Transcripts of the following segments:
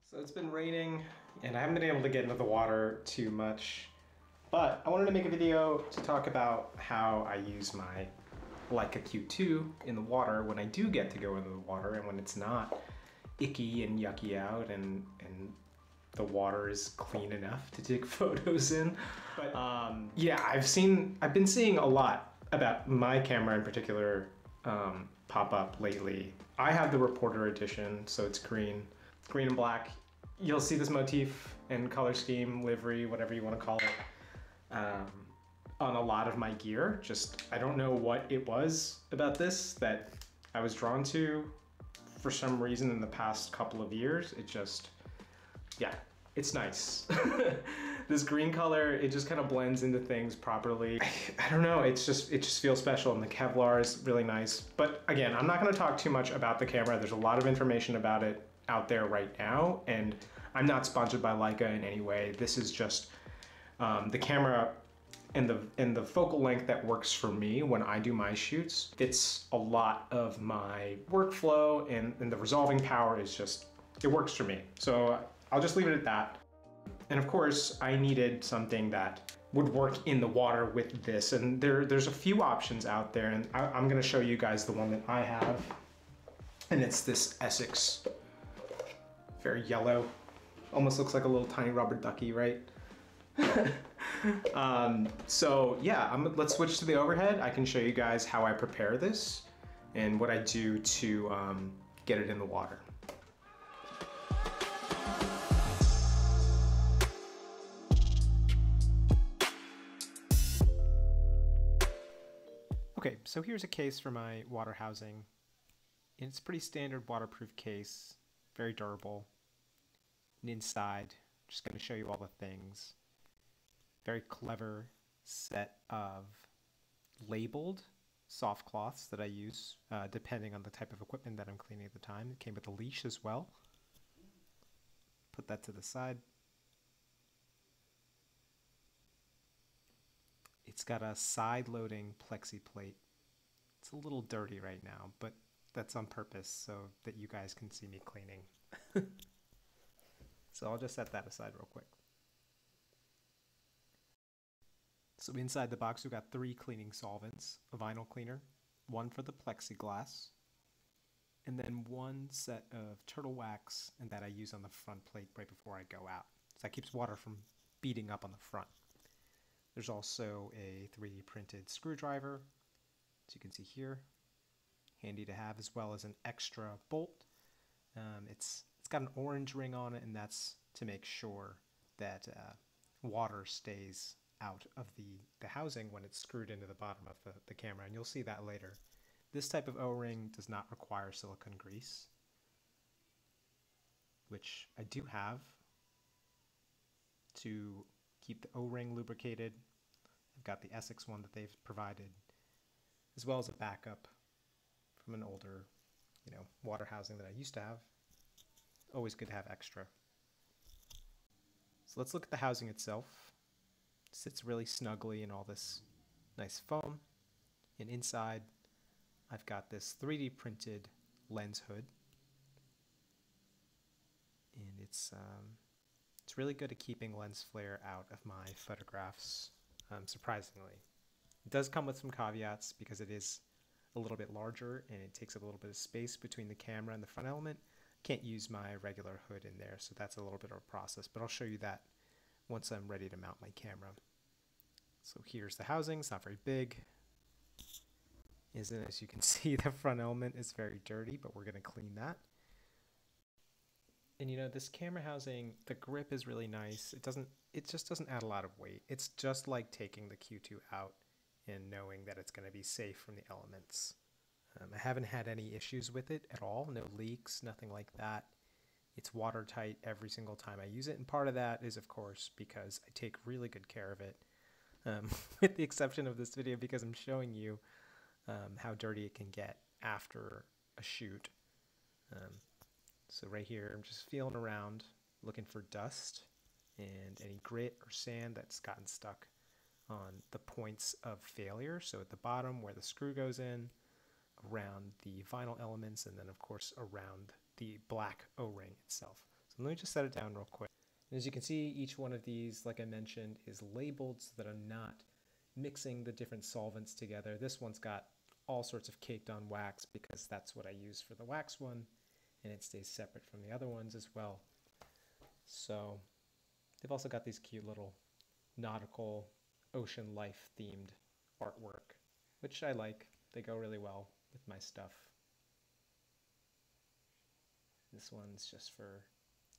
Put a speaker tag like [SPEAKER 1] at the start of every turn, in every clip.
[SPEAKER 1] So it's been raining and I haven't been able to get into the water too much, but I wanted to make a video to talk about how I use my Leica Q2 in the water when I do get to go into the water and when it's not icky and yucky out and the water is clean enough to take photos in. But yeah, I've been seeing a lot about my camera in particular pop up lately. I have the Reporter edition, so it's green and black. You'll see this motif and color scheme, livery, whatever you want to call it, on a lot of my gear. Just, I don't know what it was about this that I was drawn to for some reason in the past couple of years. It just, yeah, it's nice. This green color, it just kind of blends into things properly. I don't know, it just feels special, and the Kevlar is really nice. But again, I'm not gonna talk too much about the camera. There's a lot of information about it out there right now, and I'm not sponsored by Leica in any way. This is just the camera and the focal length that works for me when I do my shoots. It's a lot of my workflow, and the resolving power is just, it works for me. So I'll just leave it at that. And of course, I needed something that would work in the water with this. And there's a few options out there, and I'm gonna show you guys the one that I have. And it's this ESSEX, very yellow. Almost looks like a little tiny rubber ducky, right? So yeah, let's switch to the overhead. I can show you guys how I prepare this and what I do to get it in the water. Okay, so here's a case for my water housing. It's a pretty standard waterproof case, very durable. And inside, I'm just going to show you all the things. Very clever set of labeled soft cloths that I use depending on the type of equipment that I'm cleaning at the time. It came with a leash as well. Put that to the side. It's got a side-loading plexi plate. It's a little dirty right now, but that's on purpose so that you guys can see me cleaning. So I'll just set that aside real quick. So inside the box we've got 3 cleaning solvents, a vinyl cleaner, one for the plexiglass, and then 1 set of turtle wax, and that I use on the front plate right before I go out. So that keeps water from beating up on the front. There's also a 3D printed screwdriver, as you can see here, handy to have, as well as an extra bolt. It's got an orange ring on it, and that's to make sure that water stays out of the housing when it's screwed into the bottom of the camera, and you'll see that later. This type of O-ring does not require silicone grease, which I do have to keep the O-ring lubricated. I've got the ESSEX one that they've provided, as well as a backup from an older, water housing that I used to have. Always good to have extra. So let's look at the housing itself. It sits really snugly in all this nice foam. And inside, I've got this 3D printed lens hood. And it's really good at keeping lens flare out of my photographs, surprisingly. It does come with some caveats because it is a little bit larger and it takes up a little bit of space between the camera and the front element. Can't use my regular hood in there, so that's a little bit of a process, but I'll show you that once I'm ready to mount my camera. So here's the housing. It's not very big. As you can see, the front element is very dirty, but we're going to clean that. And this camera housing, the grip is really nice. It just doesn't add a lot of weight. It's just like taking the Q2 out and knowing that it's going to be safe from the elements. I haven't had any issues with it at all. No leaks, nothing like that. It's watertight every single time I use it. And part of that is, of course, because I take really good care of it. With the exception of this video, because I'm showing you how dirty it can get after a shoot. So right here, I'm just feeling around, looking for dust and any grit or sand that's gotten stuck on the points of failure. So at the bottom where the screw goes in, around the vinyl elements, and then of course around the black O-ring itself. So So let me just set it down real quick. And as you can see, each one of these, like I mentioned, is labeled so that I'm not mixing the different solvents together. This one's got all sorts of caked on wax because that's what I use for the wax one, and it stays separate from the other ones as well. So they've also got these cute little nautical ocean life themed artwork, which I like. They go really well with my stuff. This one's just for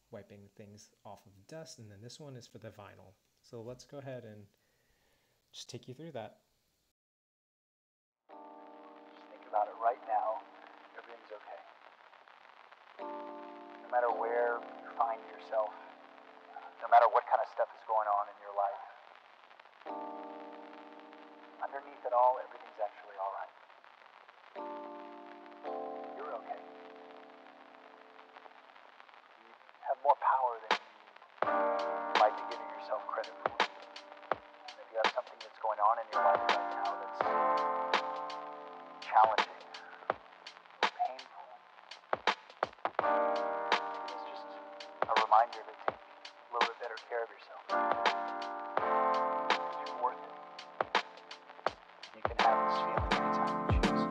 [SPEAKER 1] wiping things off of dust, and then this one is for the vinyl. So let's go ahead and just take you through that.
[SPEAKER 2] Just think about it right now. Everything's okay. No matter where you find yourself, no matter what kind of stuff is going on in your life, underneath it all, everything's actually all right. You're okay. You have more power than you might be giving yourself credit for. And if you have something that's going on in your life right now that's challenging, painful, it's just a reminder to take a little bit better care of yourself. Because you're worth it. You can have this feeling anytime you choose.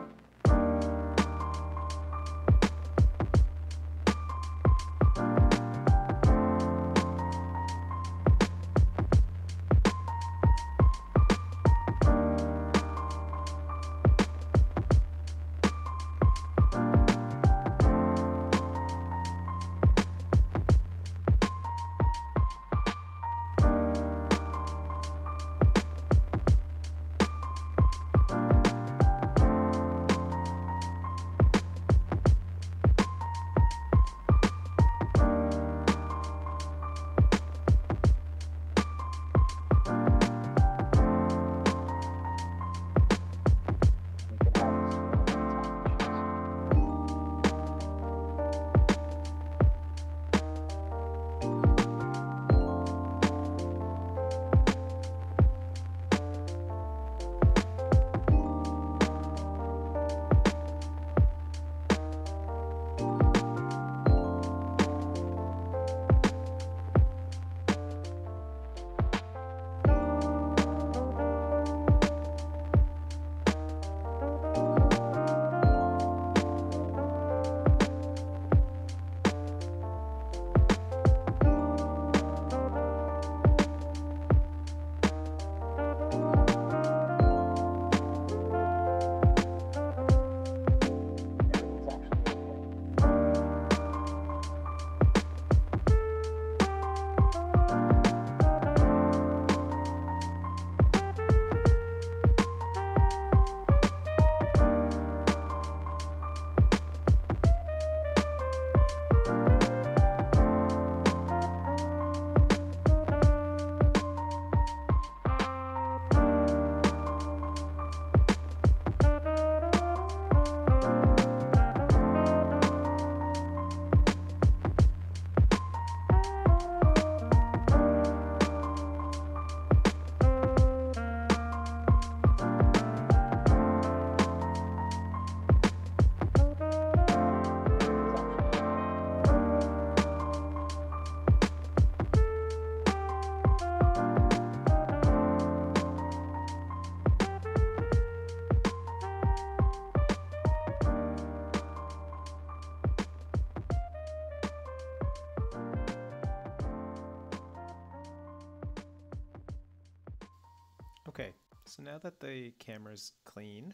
[SPEAKER 1] Okay, so now that the camera's clean,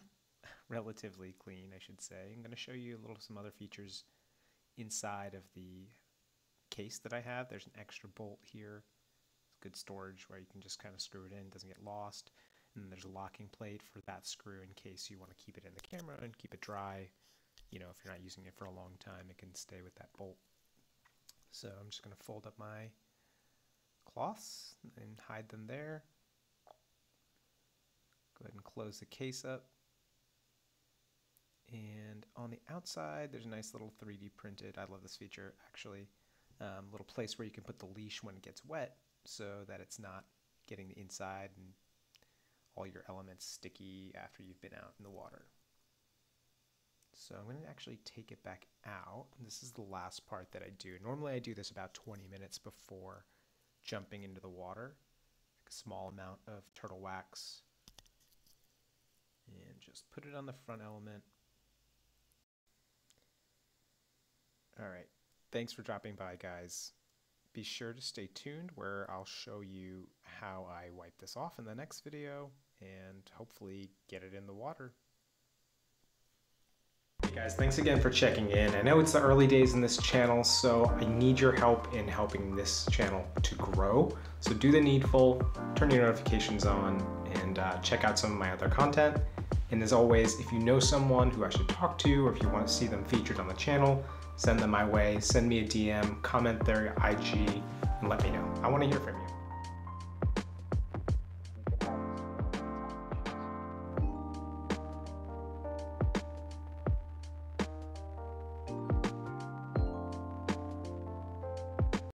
[SPEAKER 1] relatively clean I should say, I'm going to show you some other features inside of the case that I have. There's an extra bolt here. It's good storage where you can just kind of screw it in, doesn't get lost. And then there's a locking plate for that screw in case you want to keep it in the camera and keep it dry. You know, if you're not using it for a long time, it can stay with that bolt. So I'm just going to fold up my cloths and hide them there. Go ahead and close the case up. And on the outside, there's a nice little 3D printed, I love this feature actually, little place where you can put the leash when it gets wet so that it's not getting the inside and all your elements sticky after you've been out in the water. So I'm going to actually take it back out. This is the last part that I do. Normally I do this about 20 minutes before jumping into the water. A small amount of turtle wax. And just put it on the front element. Alright, thanks for dropping by, guys. Be sure to stay tuned where I'll show you how I wipe this off in the next video and hopefully get it in the water. Hey guys, thanks again for checking in. I know it's the early days in this channel, so I need your help in helping this channel to grow. So do the needful, turn your notifications on, and check out some of my other content. And as always, if you know someone who I should talk to, or if you want to see them featured on the channel, send them my way, send me a DM, comment their IG, and let me know. I want to hear from you.